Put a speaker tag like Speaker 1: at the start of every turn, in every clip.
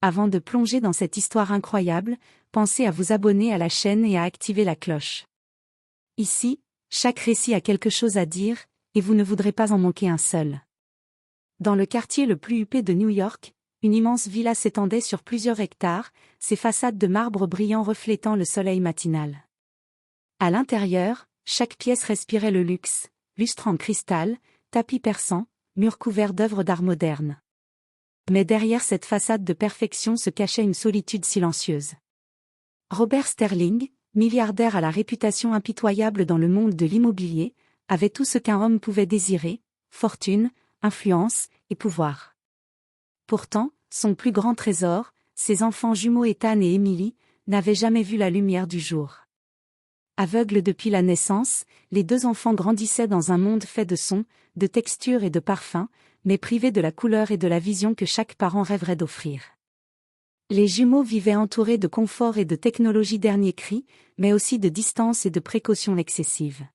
Speaker 1: Avant de plonger dans cette histoire incroyable, pensez à vous abonner à la chaîne et à activer la cloche. Ici, chaque récit a quelque chose à dire, et vous ne voudrez pas en manquer un seul. Dans le quartier le plus huppé de New York, une immense villa s'étendait sur plusieurs hectares, ses façades de marbre brillant reflétant le soleil matinal. À l'intérieur, chaque pièce respirait le luxe, lustre en cristal, tapis persans, murs couverts d'œuvres d'art modernes. Mais derrière cette façade de perfection se cachait une solitude silencieuse. Robert Sterling, milliardaire à la réputation impitoyable dans le monde de l'immobilier, avait tout ce qu'un homme pouvait désirer, fortune, influence et pouvoir. Pourtant, son plus grand trésor, ses enfants jumeaux Ethan et Emily, n'avaient jamais vu la lumière du jour. Aveugles depuis la naissance, les deux enfants grandissaient dans un monde fait de sons, de textures et de parfums, mais privés de la couleur et de la vision que chaque parent rêverait d'offrir. Les jumeaux vivaient entourés de confort et de technologie dernier cri, mais aussi de distance et de précautions excessives.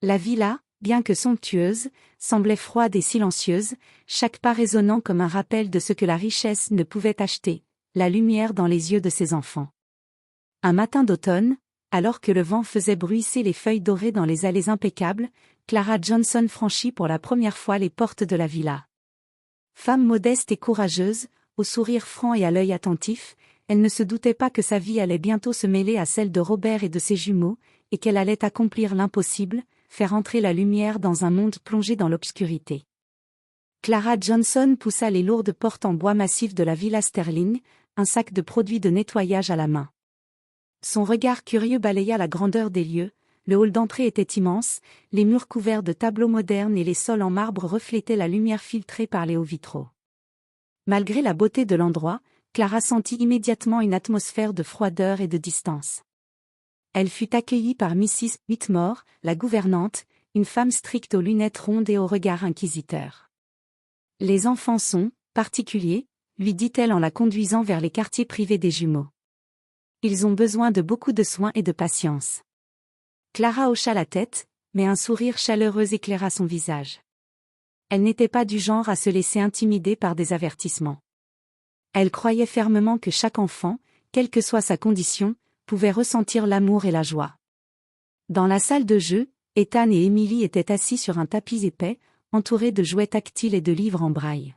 Speaker 1: La villa, bien que somptueuse, semblait froide et silencieuse, chaque pas résonnant comme un rappel de ce que la richesse ne pouvait acheter, la lumière dans les yeux de ses enfants. Un matin d'automne, alors que le vent faisait bruisser les feuilles dorées dans les allées impeccables, Clara Johnson franchit pour la première fois les portes de la villa. Femme modeste et courageuse, au sourire franc et à l'œil attentif, elle ne se doutait pas que sa vie allait bientôt se mêler à celle de Robert et de ses jumeaux, et qu'elle allait accomplir l'impossible, faire entrer la lumière dans un monde plongé dans l'obscurité. Clara Johnson poussa les lourdes portes en bois massif de la villa Sterling, un sac de produits de nettoyage à la main. Son regard curieux balaya la grandeur des lieux, le hall d'entrée était immense, les murs couverts de tableaux modernes et les sols en marbre reflétaient la lumière filtrée par les hauts vitraux. Malgré la beauté de l'endroit, Clara sentit immédiatement une atmosphère de froideur et de distance. Elle fut accueillie par Mrs. Whitmore, la gouvernante, une femme stricte aux lunettes rondes et au regard inquisiteur. « Les enfants sont particuliers », lui dit-elle en la conduisant vers les quartiers privés des jumeaux. « Ils ont besoin de beaucoup de soins et de patience. » Clara hocha la tête, mais un sourire chaleureux éclaira son visage. Elle n'était pas du genre à se laisser intimider par des avertissements. Elle croyait fermement que chaque enfant, quelle que soit sa condition, pouvait ressentir l'amour et la joie. Dans la salle de jeu, Ethan et Emily étaient assis sur un tapis épais, entourés de jouets tactiles et de livres en braille.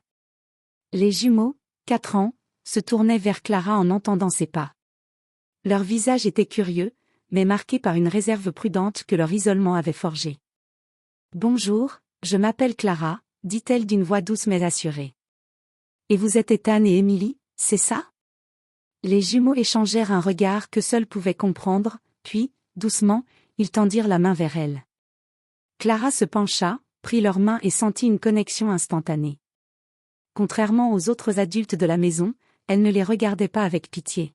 Speaker 1: Les jumeaux, 4 ans, se tournaient vers Clara en entendant ses pas. Leur visage était curieux, mais marqué par une réserve prudente que leur isolement avait forgée. « Bonjour, je m'appelle Clara », dit-elle d'une voix douce mais assurée. « Et vous êtes Ethan et Emily, c'est ça ?» Les jumeaux échangèrent un regard que seuls pouvaient comprendre, puis, doucement, ils tendirent la main vers elle. Clara se pencha, prit leurs mains et sentit une connexion instantanée. Contrairement aux autres adultes de la maison, elle ne les regardait pas avec pitié.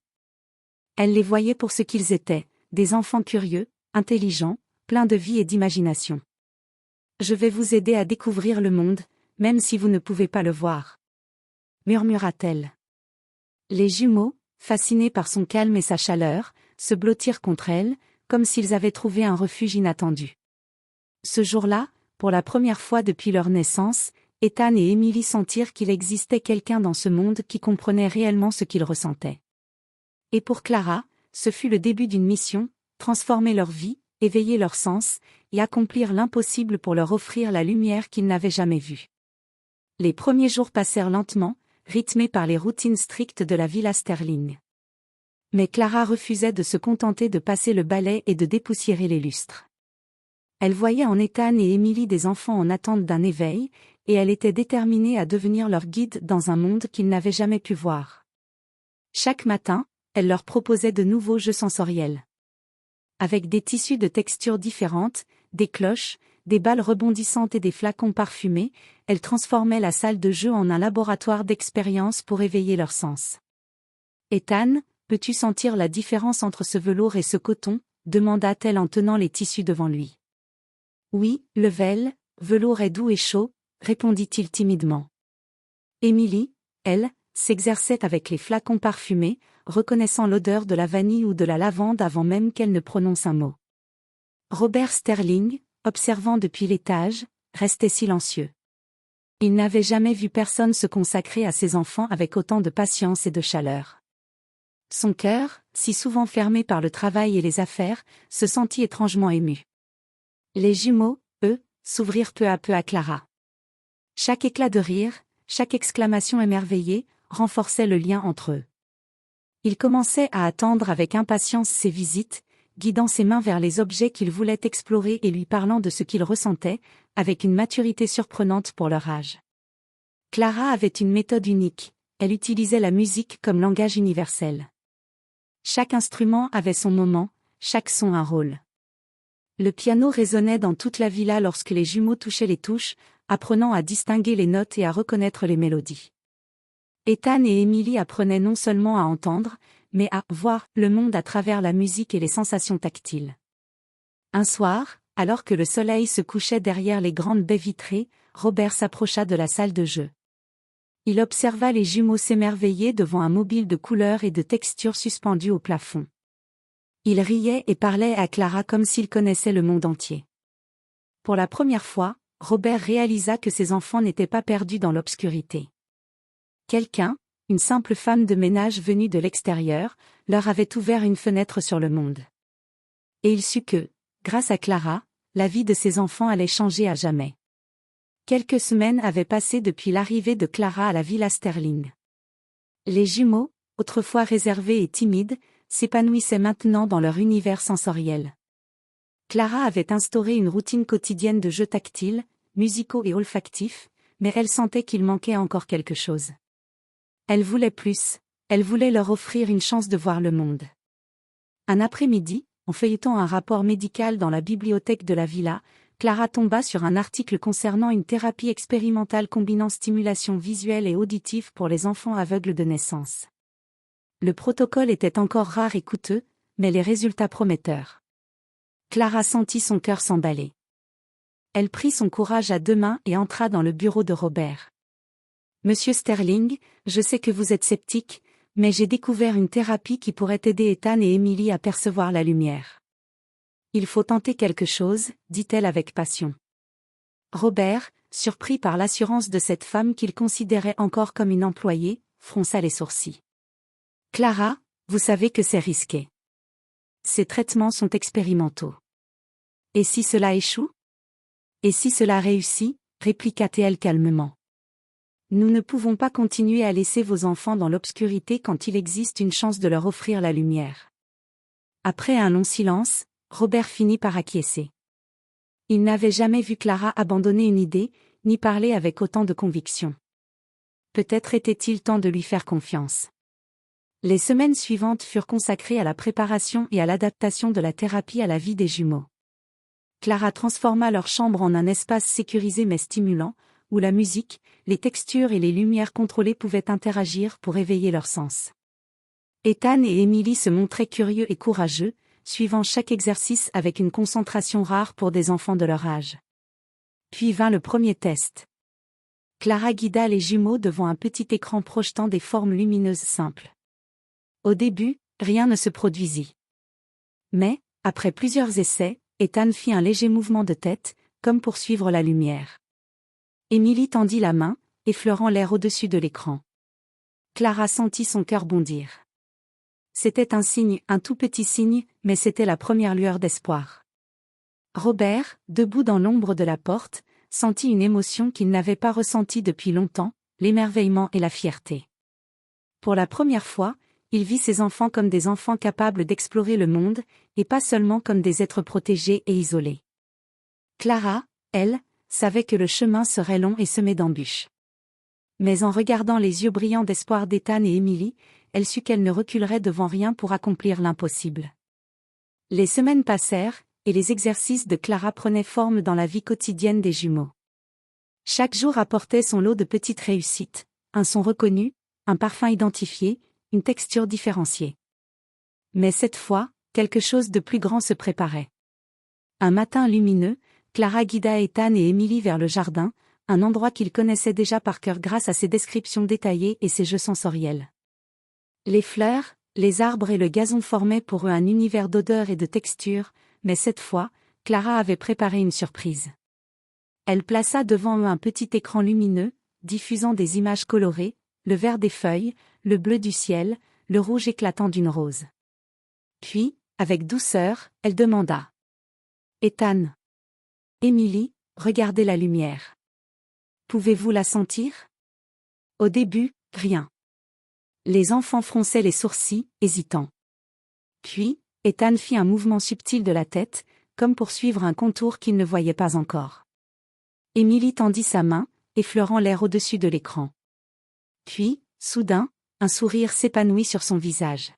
Speaker 1: Elle les voyait pour ce qu'ils étaient, des enfants curieux, intelligents, pleins de vie et d'imagination. « Je vais vous aider à découvrir le monde, même si vous ne pouvez pas le voir. » murmura-t-elle. Les jumeaux, fascinés par son calme et sa chaleur, se blottirent contre elle, comme s'ils avaient trouvé un refuge inattendu. Ce jour-là, pour la première fois depuis leur naissance, Ethan et Emily sentirent qu'il existait quelqu'un dans ce monde qui comprenait réellement ce qu'ils ressentaient. Et pour Clara, ce fut le début d'une mission, transformer leur vie, éveiller leurs sens, et accomplir l'impossible pour leur offrir la lumière qu'ils n'avaient jamais vue. Les premiers jours passèrent lentement, rythmés par les routines strictes de la villa Sterling. Mais Clara refusait de se contenter de passer le balai et de dépoussiérer les lustres. Elle voyait en Ethan et Emily des enfants en attente d'un éveil, et elle était déterminée à devenir leur guide dans un monde qu'ils n'avaient jamais pu voir. Chaque matin, elle leur proposait de nouveaux jeux sensoriels. Avec des tissus de textures différentes, des cloches, des balles rebondissantes et des flacons parfumés, elle transformait la salle de jeu en un laboratoire d'expériences pour éveiller leurs sens. « Ethan, peux-tu sentir la différence entre ce velours et ce coton ?» demanda-t-elle en tenant les tissus devant lui. « Oui, velours est doux et chaud », répondit-il timidement. Emily, elle, s'exerçait avec les flacons parfumés, reconnaissant l'odeur de la vanille ou de la lavande avant même qu'elle ne prononce un mot. Robert Sterling, observant depuis l'étage, restait silencieux. Il n'avait jamais vu personne se consacrer à ses enfants avec autant de patience et de chaleur. Son cœur, si souvent fermé par le travail et les affaires, se sentit étrangement ému. Les jumeaux, eux, s'ouvrirent peu à peu à Clara. Chaque éclat de rire, chaque exclamation émerveillée, renforçait le lien entre eux. Il commençait à attendre avec impatience ses visites, guidant ses mains vers les objets qu'il voulait explorer et lui parlant de ce qu'il ressentait, avec une maturité surprenante pour leur âge. Clara avait une méthode unique, elle utilisait la musique comme langage universel. Chaque instrument avait son moment, chaque son un rôle. Le piano résonnait dans toute la villa lorsque les jumeaux touchaient les touches, apprenant à distinguer les notes et à reconnaître les mélodies. Ethan et Emily apprenaient non seulement à entendre, mais à voir le monde à travers la musique et les sensations tactiles. Un soir, alors que le soleil se couchait derrière les grandes baies vitrées, Robert s'approcha de la salle de jeu. Il observa les jumeaux s'émerveiller devant un mobile de couleurs et de textures suspendu au plafond. Il riait et parlait à Clara comme s'il connaissait le monde entier. Pour la première fois, Robert réalisa que ses enfants n'étaient pas perdus dans l'obscurité. Quelqu'un, une simple femme de ménage venue de l'extérieur, leur avait ouvert une fenêtre sur le monde. Et il sut que, grâce à Clara, la vie de ses enfants allait changer à jamais. Quelques semaines avaient passé depuis l'arrivée de Clara à la Villa Sterling. Les jumeaux, autrefois réservés et timides, s'épanouissaient maintenant dans leur univers sensoriel. Clara avait instauré une routine quotidienne de jeux tactiles, musicaux et olfactifs, mais elle sentait qu'il manquait encore quelque chose. Elle voulait plus, elle voulait leur offrir une chance de voir le monde. Un après-midi, en feuilletant un rapport médical dans la bibliothèque de la villa, Clara tomba sur un article concernant une thérapie expérimentale combinant stimulation visuelle et auditive pour les enfants aveugles de naissance. Le protocole était encore rare et coûteux, mais les résultats prometteurs. Clara sentit son cœur s'emballer. Elle prit son courage à deux mains et entra dans le bureau de Robert. « Monsieur Sterling, je sais que vous êtes sceptique, mais j'ai découvert une thérapie qui pourrait aider Ethan et Emily à percevoir la lumière. Il faut tenter quelque chose, dit-elle avec passion. » Robert, surpris par l'assurance de cette femme qu'il considérait encore comme une employée, fronça les sourcils. « Clara, vous savez que c'est risqué. Ces traitements sont expérimentaux. Et si cela échoue? Et si cela réussit? Répliqua-t-elle calmement. Nous ne pouvons pas continuer à laisser vos enfants dans l'obscurité quand il existe une chance de leur offrir la lumière. Après un long silence, Robert finit par acquiescer. Il n'avait jamais vu Clara abandonner une idée, ni parler avec autant de conviction. Peut-être était-il temps de lui faire confiance. Les semaines suivantes furent consacrées à la préparation et à l'adaptation de la thérapie à la vie des jumeaux. Clara transforma leur chambre en un espace sécurisé mais stimulant, où la musique, les textures et les lumières contrôlées pouvaient interagir pour éveiller leurs sens. Ethan et Emily se montraient curieux et courageux, suivant chaque exercice avec une concentration rare pour des enfants de leur âge. Puis vint le premier test. Clara guida les jumeaux devant un petit écran projetant des formes lumineuses simples. Au début, rien ne se produisit. Mais, après plusieurs essais, Ethan fit un léger mouvement de tête, comme pour suivre la lumière. Emily tendit la main, effleurant l'air au-dessus de l'écran. Clara sentit son cœur bondir. C'était un signe, un tout petit signe, mais c'était la première lueur d'espoir. Robert, debout dans l'ombre de la porte, sentit une émotion qu'il n'avait pas ressentie depuis longtemps, l'émerveillement et la fierté. Pour la première fois, il vit ses enfants comme des enfants capables d'explorer le monde, et pas seulement comme des êtres protégés et isolés. Clara, elle, savait que le chemin serait long et semé d'embûches. Mais en regardant les yeux brillants d'espoir d'Ethan et Emily, elle sut qu'elle ne reculerait devant rien pour accomplir l'impossible. Les semaines passèrent, et les exercices de Clara prenaient forme dans la vie quotidienne des jumeaux. Chaque jour apportait son lot de petites réussites, un son reconnu, un parfum identifié, une texture différenciée. Mais cette fois, quelque chose de plus grand se préparait. Un matin lumineux, Clara guida Ethan et Emily vers le jardin, un endroit qu'ils connaissaient déjà par cœur grâce à ses descriptions détaillées et ses jeux sensoriels. Les fleurs, les arbres et le gazon formaient pour eux un univers d'odeurs et de textures, mais cette fois, Clara avait préparé une surprise. Elle plaça devant eux un petit écran lumineux, diffusant des images colorées, le vert des feuilles, le bleu du ciel, le rouge éclatant d'une rose. Puis, avec douceur, elle demanda. Ethan. Émilie, regardez la lumière. Pouvez-vous la sentir? Au début, rien. Les enfants fronçaient les sourcils, hésitants. Puis, Ethan fit un mouvement subtil de la tête, comme pour suivre un contour qu'il ne voyait pas encore. Émilie tendit sa main, effleurant l'air au-dessus de l'écran. Puis, soudain, un sourire s'épanouit sur son visage.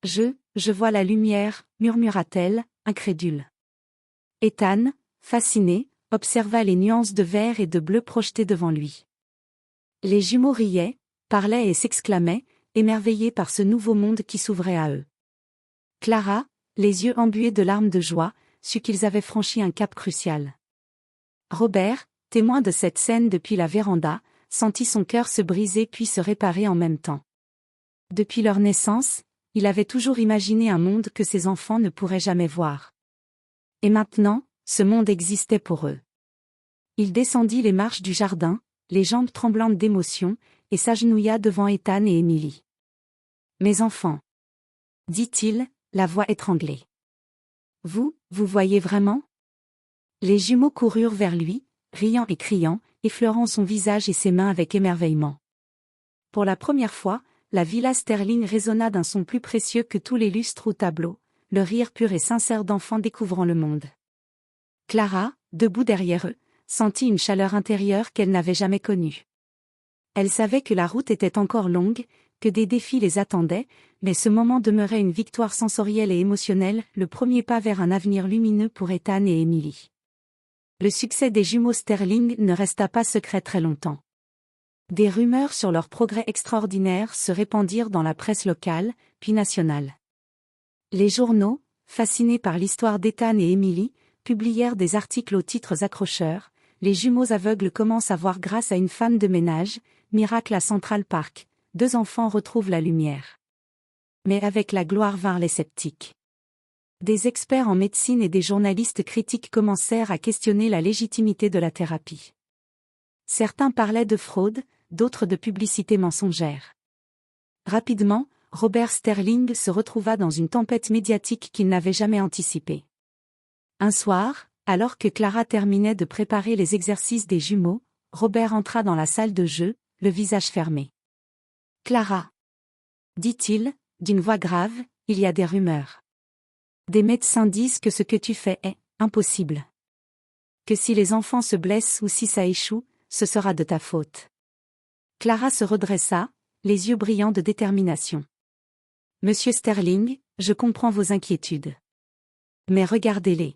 Speaker 1: Je vois la lumière, murmura-t-elle, incrédule. Ethan, fasciné, observa les nuances de vert et de bleu projetées devant lui. Les jumeaux riaient, parlaient et s'exclamaient, émerveillés par ce nouveau monde qui s'ouvrait à eux. Clara, les yeux embués de larmes de joie, sut qu'ils avaient franchi un cap crucial. Robert, témoin de cette scène depuis la véranda, sentit son cœur se briser puis se réparer en même temps. Depuis leur naissance, il avait toujours imaginé un monde que ses enfants ne pourraient jamais voir. Et maintenant, ce monde existait pour eux. Il descendit les marches du jardin, les jambes tremblantes d'émotion, et s'agenouilla devant Ethan et Émilie. « Mes enfants » dit-il, la voix étranglée. « Vous voyez vraiment ?» Les jumeaux coururent vers lui, riant et criant, effleurant son visage et ses mains avec émerveillement. Pour la première fois, la villa Sterling résonna d'un son plus précieux que tous les lustres ou tableaux, le rire pur et sincère d'enfants découvrant le monde. Clara, debout derrière eux, sentit une chaleur intérieure qu'elle n'avait jamais connue. Elle savait que la route était encore longue, que des défis les attendaient, mais ce moment demeurait une victoire sensorielle et émotionnelle, le premier pas vers un avenir lumineux pour Ethan et Émilie. Le succès des jumeaux Sterling ne resta pas secret très longtemps. Des rumeurs sur leurs progrès extraordinaires se répandirent dans la presse locale, puis nationale. Les journaux, fascinés par l'histoire d'Ethan et Émilie, publièrent des articles aux titres accrocheurs. Les jumeaux aveugles commencent à voir grâce à une femme de ménage, miracle à Central Park, 2 enfants retrouvent la lumière. Mais avec la gloire vinrent les sceptiques. Des experts en médecine et des journalistes critiques commencèrent à questionner la légitimité de la thérapie. Certains parlaient de fraude, d'autres de publicité mensongère. Rapidement, Robert Sterling se retrouva dans une tempête médiatique qu'il n'avait jamais anticipée. Un soir, alors que Clara terminait de préparer les exercices des jumeaux, Robert entra dans la salle de jeu, le visage fermé. « Clara » dit-il, d'une voix grave, il y a des rumeurs. Des médecins disent que ce que tu fais est impossible. Que si les enfants se blessent ou si ça échoue, ce sera de ta faute. Clara se redressa, les yeux brillants de détermination. Monsieur Sterling, je comprends vos inquiétudes. Mais regardez-les.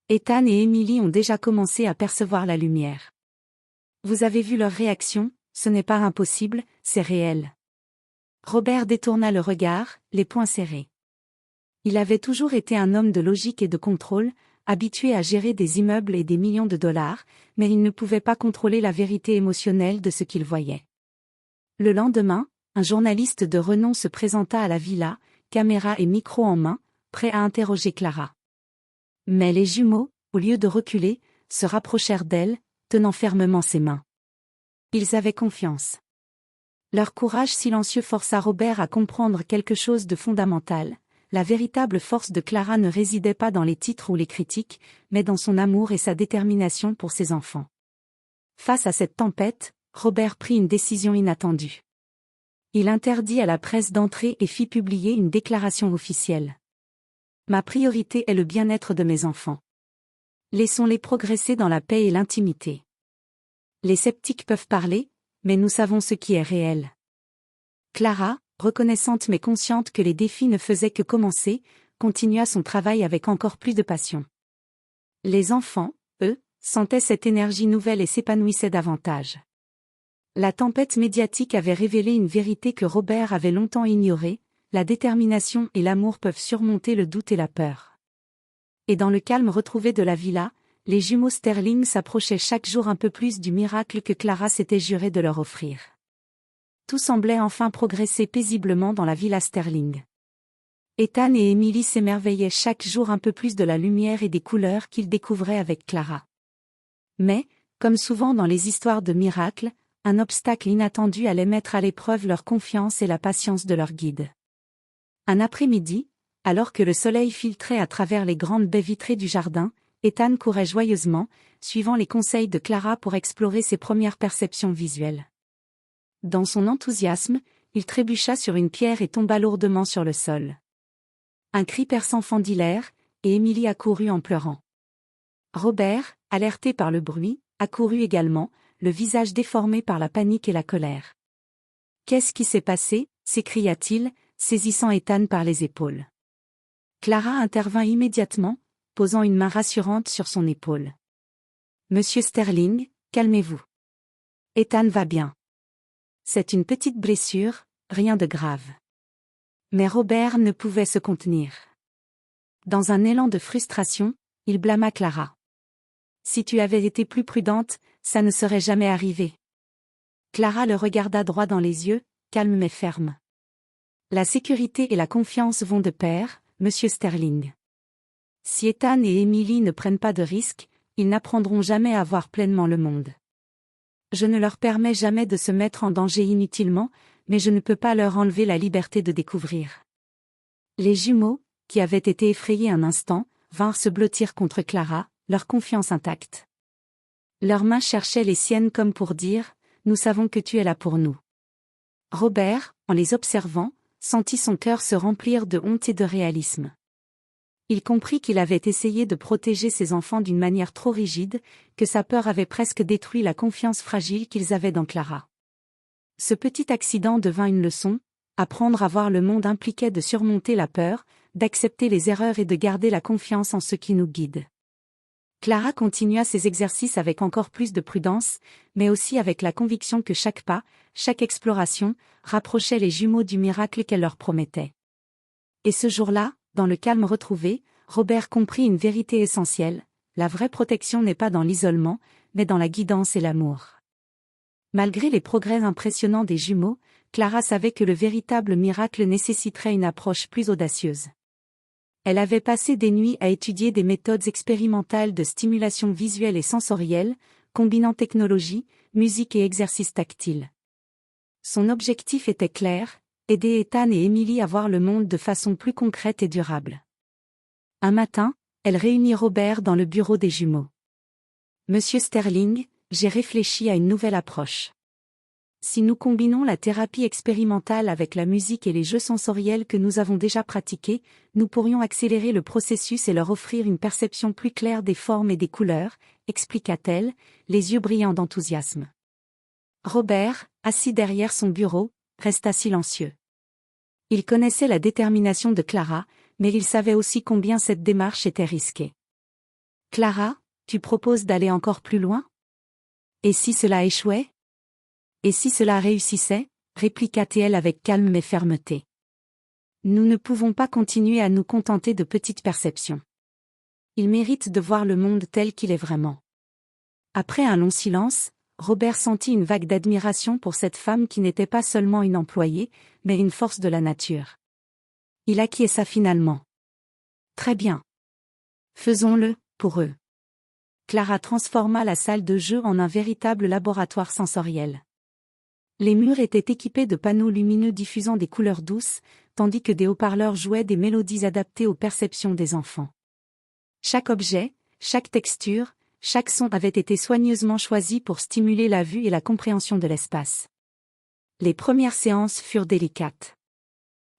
Speaker 1: Ethan et Émilie ont déjà commencé à percevoir la lumière. Vous avez vu leur réaction, ce n'est pas impossible, c'est réel. Robert détourna le regard, les poings serrés. Il avait toujours été un homme de logique et de contrôle, habitué à gérer des immeubles et des millions de dollars, mais il ne pouvait pas contrôler la vérité émotionnelle de ce qu'il voyait. Le lendemain, un journaliste de renom se présenta à la villa, caméra et micro en main, prêt à interroger Clara. Mais les jumeaux, au lieu de reculer, se rapprochèrent d'elle, tenant fermement ses mains. Ils avaient confiance. Leur courage silencieux força Robert à comprendre quelque chose de fondamental. La véritable force de Clara ne résidait pas dans les titres ou les critiques, mais dans son amour et sa détermination pour ses enfants. Face à cette tempête, Robert prit une décision inattendue. Il interdit à la presse d'entrer et fit publier une déclaration officielle. Ma priorité est le bien-être de mes enfants. Laissons-les progresser dans la paix et l'intimité. Les sceptiques peuvent parler, mais nous savons ce qui est réel. Clara, reconnaissante mais consciente que les défis ne faisaient que commencer, continua son travail avec encore plus de passion. Les enfants, eux, sentaient cette énergie nouvelle et s'épanouissaient davantage. La tempête médiatique avait révélé une vérité que Robert avait longtemps ignorée, la détermination et l'amour peuvent surmonter le doute et la peur. Et dans le calme retrouvé de la villa, les jumeaux Sterling s'approchaient chaque jour un peu plus du miracle que Clara s'était juré de leur offrir. Tout semblait enfin progresser paisiblement dans la villa Sterling. Ethan et Émilie s'émerveillaient chaque jour un peu plus de la lumière et des couleurs qu'ils découvraient avec Clara. Mais, comme souvent dans les histoires de miracles, un obstacle inattendu allait mettre à l'épreuve leur confiance et la patience de leur guide. Un après-midi, alors que le soleil filtrait à travers les grandes baies vitrées du jardin, Ethan courait joyeusement, suivant les conseils de Clara pour explorer ses premières perceptions visuelles. Dans son enthousiasme, il trébucha sur une pierre et tomba lourdement sur le sol. Un cri perçant fendit l'air, et Émilie accourut en pleurant. Robert, alerté par le bruit, accourut également, le visage déformé par la panique et la colère. « Qu'est-ce qui s'est passé ?» s'écria-t-il, saisissant Ethan par les épaules. Clara intervint immédiatement, posant une main rassurante sur son épaule. « Monsieur Sterling, calmez-vous. Ethan va bien. C'est une petite blessure, rien de grave. » Mais Robert ne pouvait se contenir. Dans un élan de frustration, il blâma Clara. « Si tu avais été plus prudente, ça ne serait jamais arrivé. » Clara le regarda droit dans les yeux, calme mais ferme. « La sécurité et la confiance vont de pair, monsieur Sterling. Si Ethan et Emily ne prennent pas de risques, ils n'apprendront jamais à voir pleinement le monde. Je ne leur permets jamais de se mettre en danger inutilement, mais je ne peux pas leur enlever la liberté de découvrir. » Les jumeaux, qui avaient été effrayés un instant, vinrent se blottir contre Clara, leur confiance intacte. Leurs mains cherchaient les siennes comme pour dire « Nous savons que tu es là pour nous. » Robert, en les observant, sentit son cœur se remplir de honte et de réalisme. Il comprit qu'il avait essayé de protéger ses enfants d'une manière trop rigide, que sa peur avait presque détruit la confiance fragile qu'ils avaient dans Clara. Ce petit accident devint une leçon, apprendre à voir le monde impliquait de surmonter la peur, d'accepter les erreurs et de garder la confiance en ce qui nous guide. Clara continua ses exercices avec encore plus de prudence, mais aussi avec la conviction que chaque pas, chaque exploration, rapprochait les jumeaux du miracle qu'elle leur promettait. Et ce jour-là, dans le calme retrouvé, Robert comprit une vérité essentielle, la vraie protection n'est pas dans l'isolement, mais dans la guidance et l'amour. Malgré les progrès impressionnants des jumeaux, Clara savait que le véritable miracle nécessiterait une approche plus audacieuse. Elle avait passé des nuits à étudier des méthodes expérimentales de stimulation visuelle et sensorielle, combinant technologie, musique et exercices tactiles. Son objectif était clair, aider Ethan et Emily à voir le monde de façon plus concrète et durable. Un matin, elle réunit Robert dans le bureau des jumeaux. « Monsieur Sterling, j'ai réfléchi à une nouvelle approche. Si nous combinons la thérapie expérimentale avec la musique et les jeux sensoriels que nous avons déjà pratiqués, nous pourrions accélérer le processus et leur offrir une perception plus claire des formes et des couleurs, » expliqua-t-elle, les yeux brillants d'enthousiasme. Robert, assis derrière son bureau, resta silencieux. Il connaissait la détermination de Clara, mais il savait aussi combien cette démarche était risquée. « Clara, tu proposes d'aller encore plus loin ? Et si cela échouait ? Et si cela réussissait ?» répliqua-t-elle avec calme mais fermeté. « Nous ne pouvons pas continuer à nous contenter de petites perceptions. Il mérite de voir le monde tel qu'il est vraiment. » Après un long silence, Robert sentit une vague d'admiration pour cette femme qui n'était pas seulement une employée, mais une force de la nature. Il acquiesça finalement. « Très bien. Faisons-le, pour eux. » Clara transforma la salle de jeu en un véritable laboratoire sensoriel. Les murs étaient équipés de panneaux lumineux diffusant des couleurs douces, tandis que des haut-parleurs jouaient des mélodies adaptées aux perceptions des enfants. Chaque objet, chaque texture, chaque son avait été soigneusement choisi pour stimuler la vue et la compréhension de l'espace. Les premières séances furent délicates.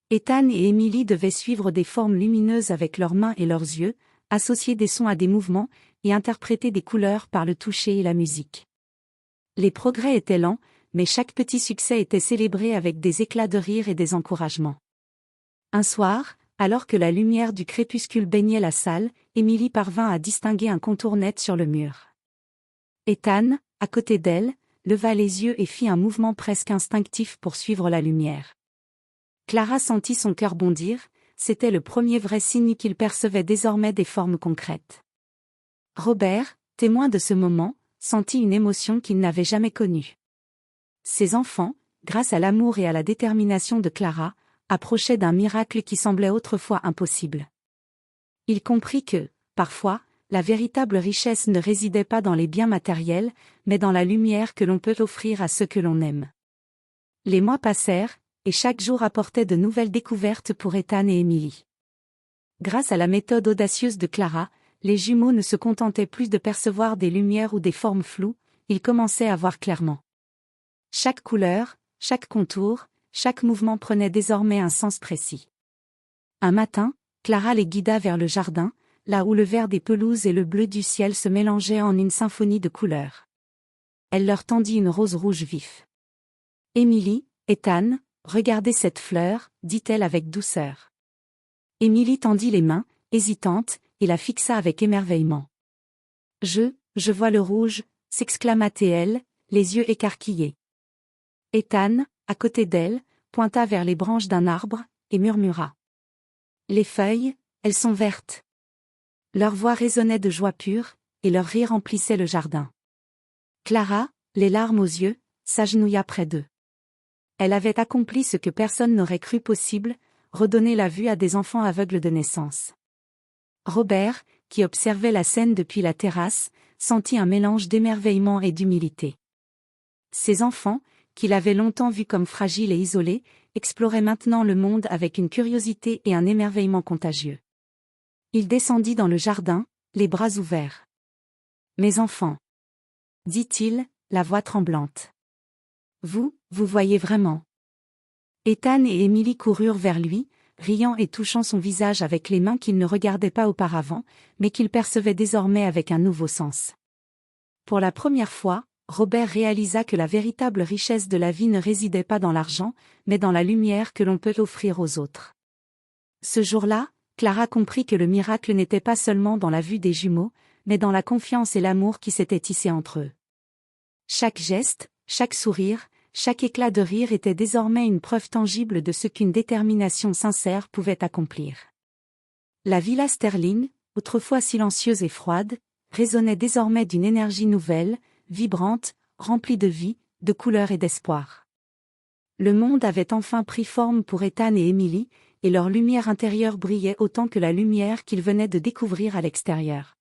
Speaker 1: Ethan et Emily devaient suivre des formes lumineuses avec leurs mains et leurs yeux, associer des sons à des mouvements, et interpréter des couleurs par le toucher et la musique. Les progrès étaient lents, mais chaque petit succès était célébré avec des éclats de rire et des encouragements. Un soir, alors que la lumière du crépuscule baignait la salle, Emily parvint à distinguer un contour net sur le mur. Ethan, à côté d'elle, leva les yeux et fit un mouvement presque instinctif pour suivre la lumière. Clara sentit son cœur bondir, c'était le premier vrai signe qu'il percevait désormais des formes concrètes. Robert, témoin de ce moment, sentit une émotion qu'il n'avait jamais connue. Ses enfants, grâce à l'amour et à la détermination de Clara, approchaient d'un miracle qui semblait autrefois impossible. Il comprit que, parfois, la véritable richesse ne résidait pas dans les biens matériels, mais dans la lumière que l'on peut offrir à ceux que l'on aime. Les mois passèrent, et chaque jour apportait de nouvelles découvertes pour Ethan et Emily. Grâce à la méthode audacieuse de Clara, les jumeaux ne se contentaient plus de percevoir des lumières ou des formes floues, ils commençaient à voir clairement. Chaque couleur, chaque contour, chaque mouvement prenait désormais un sens précis. Un matin, Clara les guida vers le jardin, là où le vert des pelouses et le bleu du ciel se mélangeaient en une symphonie de couleurs. Elle leur tendit une rose rouge vif. « Emily, Ethan, regardez cette fleur, dit-elle avec douceur. » Emily tendit les mains, hésitante, et la fixa avec émerveillement. « Je vois le rouge, » s'exclama-t-elle, les yeux écarquillés. Ethan, à côté d'elle, pointa vers les branches d'un arbre, et murmura. « Les feuilles, elles sont vertes. » Leur voix résonnait de joie pure, et leur rire emplissait le jardin. Clara, les larmes aux yeux, s'agenouilla près d'eux. Elle avait accompli ce que personne n'aurait cru possible, redonner la vue à des enfants aveugles de naissance. Robert, qui observait la scène depuis la terrasse, sentit un mélange d'émerveillement et d'humilité. Ces enfants, qu'il avait longtemps vus comme fragiles et isolés, exploraient maintenant le monde avec une curiosité et un émerveillement contagieux. Il descendit dans le jardin, les bras ouverts. « Mes enfants, » dit-il, la voix tremblante. « Vous voyez vraiment. » Ethan et Emily coururent vers lui, riant et touchant son visage avec les mains qu'ils ne regardaient pas auparavant, mais qu'ils percevaient désormais avec un nouveau sens. Pour la première fois, Robert réalisa que la véritable richesse de la vie ne résidait pas dans l'argent, mais dans la lumière que l'on peut offrir aux autres. Ce jour-là, Clara comprit que le miracle n'était pas seulement dans la vue des jumeaux, mais dans la confiance et l'amour qui s'étaient tissés entre eux. Chaque geste, chaque sourire, chaque éclat de rire était désormais une preuve tangible de ce qu'une détermination sincère pouvait accomplir. La villa Sterling, autrefois silencieuse et froide, résonnait désormais d'une énergie nouvelle, vibrante, remplie de vie, de couleurs et d'espoir. Le monde avait enfin pris forme pour Ethan et Emily, et leur lumière intérieure brillait autant que la lumière qu'ils venaient de découvrir à l'extérieur.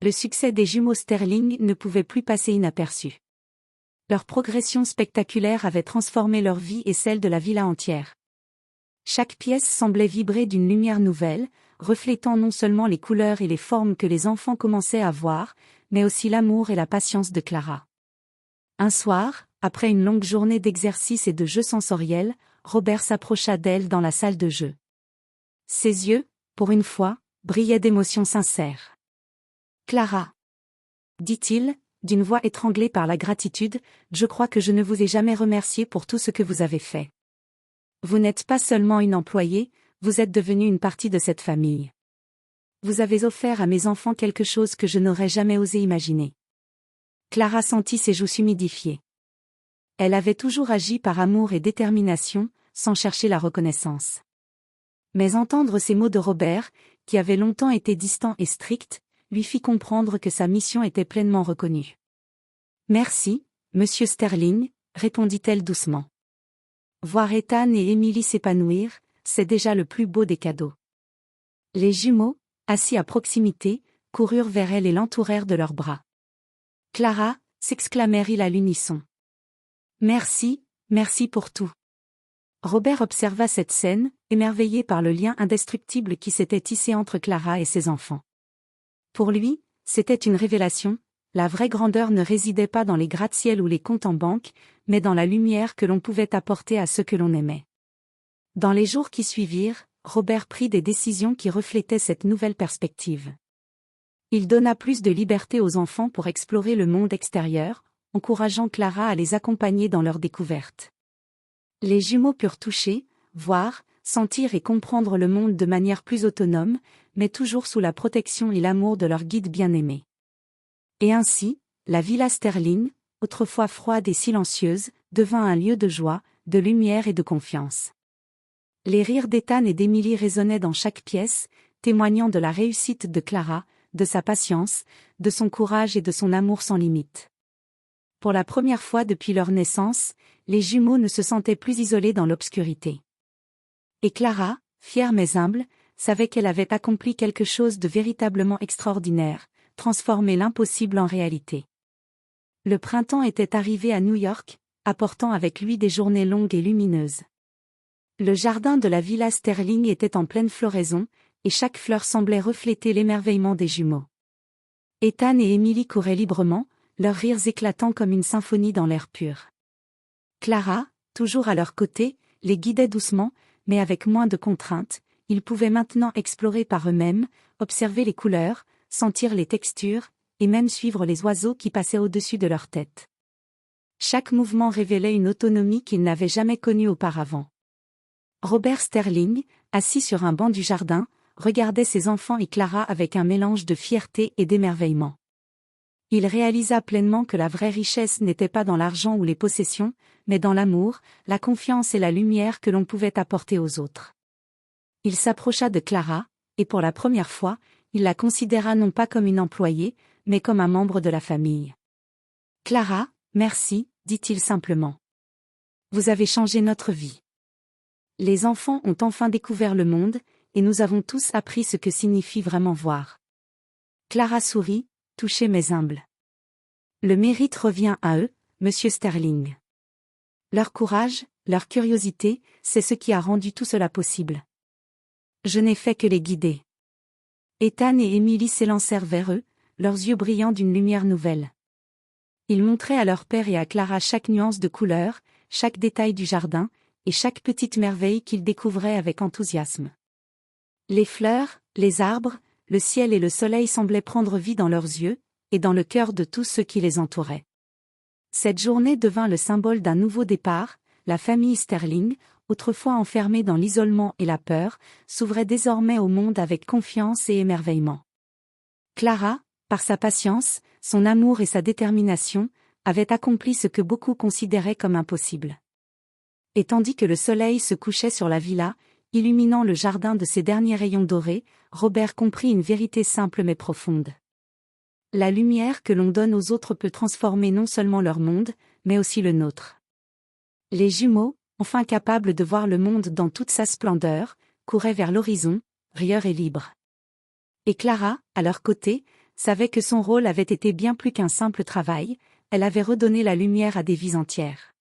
Speaker 1: Le succès des jumeaux Sterling ne pouvait plus passer inaperçu. Leur progression spectaculaire avait transformé leur vie et celle de la villa entière. Chaque pièce semblait vibrer d'une lumière nouvelle, reflétant non seulement les couleurs et les formes que les enfants commençaient à voir, mais aussi l'amour et la patience de Clara. Un soir, après une longue journée d'exercice et de jeux sensoriels, Robert s'approcha d'elle dans la salle de jeu. Ses yeux, pour une fois, brillaient d'émotions sincères. « Clara, » dit-il, d'une voix étranglée par la gratitude, « je crois que je ne vous ai jamais remercié pour tout ce que vous avez fait. Vous n'êtes pas seulement une employée, vous êtes devenue une partie de cette famille. Vous avez offert à mes enfants quelque chose que je n'aurais jamais osé imaginer. » Clara sentit ses joues s'humidifier. Elle avait toujours agi par amour et détermination, sans chercher la reconnaissance. Mais entendre ces mots de Robert, qui avait longtemps été distant et strict, lui fit comprendre que sa mission était pleinement reconnue. « Merci, monsieur Sterling, » répondit-elle doucement. Voir Ethan et Emily s'épanouir, c'est déjà le plus beau des cadeaux. Les jumeaux, assis à proximité, coururent vers elle et l'entourèrent de leurs bras. « Clara » s'exclamèrent-ils à l'unisson. « Merci, merci pour tout. » Robert observa cette scène, émerveillé par le lien indestructible qui s'était tissé entre Clara et ses enfants. Pour lui, c'était une révélation, la vraie grandeur ne résidait pas dans les gratte-ciel ou les comptes en banque, mais dans la lumière que l'on pouvait apporter à ceux que l'on aimait. Dans les jours qui suivirent, Robert prit des décisions qui reflétaient cette nouvelle perspective. Il donna plus de liberté aux enfants pour explorer le monde extérieur, encourageant Clara à les accompagner dans leur découverte. Les jumeaux purent toucher, voir, sentir et comprendre le monde de manière plus autonome, mais toujours sous la protection et l'amour de leur guide bien-aimé. Et ainsi, la villa Sterling, autrefois froide et silencieuse, devint un lieu de joie, de lumière et de confiance. Les rires d'Ethan et d'Emily résonnaient dans chaque pièce, témoignant de la réussite de Clara, de sa patience, de son courage et de son amour sans limite. Pour la première fois depuis leur naissance, les jumeaux ne se sentaient plus isolés dans l'obscurité. Et Clara, fière mais humble, savait qu'elle avait accompli quelque chose de véritablement extraordinaire, transformé l'impossible en réalité. Le printemps était arrivé à New York, apportant avec lui des journées longues et lumineuses. Le jardin de la Villa Sterling était en pleine floraison, et chaque fleur semblait refléter l'émerveillement des jumeaux. Ethan et Emily couraient librement, leurs rires éclatant comme une symphonie dans l'air pur. Clara, toujours à leur côté, les guidait doucement, mais avec moins de contraintes. Ils pouvaient maintenant explorer par eux-mêmes, observer les couleurs, sentir les textures, et même suivre les oiseaux qui passaient au-dessus de leur tête. Chaque mouvement révélait une autonomie qu'ils n'avaient jamais connue auparavant. Robert Sterling, assis sur un banc du jardin, regardait ses enfants et Clara avec un mélange de fierté et d'émerveillement. Il réalisa pleinement que la vraie richesse n'était pas dans l'argent ou les possessions, mais dans l'amour, la confiance et la lumière que l'on pouvait apporter aux autres. Il s'approcha de Clara, et pour la première fois, il la considéra non pas comme une employée, mais comme un membre de la famille. « Clara, merci, dit-il simplement. Vous avez changé notre vie. Les enfants ont enfin découvert le monde, et nous avons tous appris ce que signifie vraiment voir. » Clara sourit, touchée mais humble. Le mérite revient à eux, monsieur Sterling. Leur courage, leur curiosité, c'est ce qui a rendu tout cela possible. Je n'ai fait que les guider. Ethan et Emily s'élancèrent vers eux, leurs yeux brillant d'une lumière nouvelle. Ils montraient à leur père et à Clara chaque nuance de couleur, chaque détail du jardin, et chaque petite merveille qu'ils découvraient avec enthousiasme. Les fleurs, les arbres, le ciel et le soleil semblaient prendre vie dans leurs yeux, et dans le cœur de tous ceux qui les entouraient. Cette journée devint le symbole d'un nouveau départ, la famille Sterling, autrefois enfermée dans l'isolement et la peur, s'ouvrait désormais au monde avec confiance et émerveillement. Clara, par sa patience, son amour et sa détermination, avait accompli ce que beaucoup considéraient comme impossible. Et tandis que le soleil se couchait sur la villa, illuminant le jardin de ses derniers rayons dorés, Robert comprit une vérité simple mais profonde. La lumière que l'on donne aux autres peut transformer non seulement leur monde, mais aussi le nôtre. Les jumeaux, enfin capables de voir le monde dans toute sa splendeur, couraient vers l'horizon, rieurs et libres. Et Clara, à leur côté, savait que son rôle avait été bien plus qu'un simple travail, elle avait redonné la lumière à des vies entières.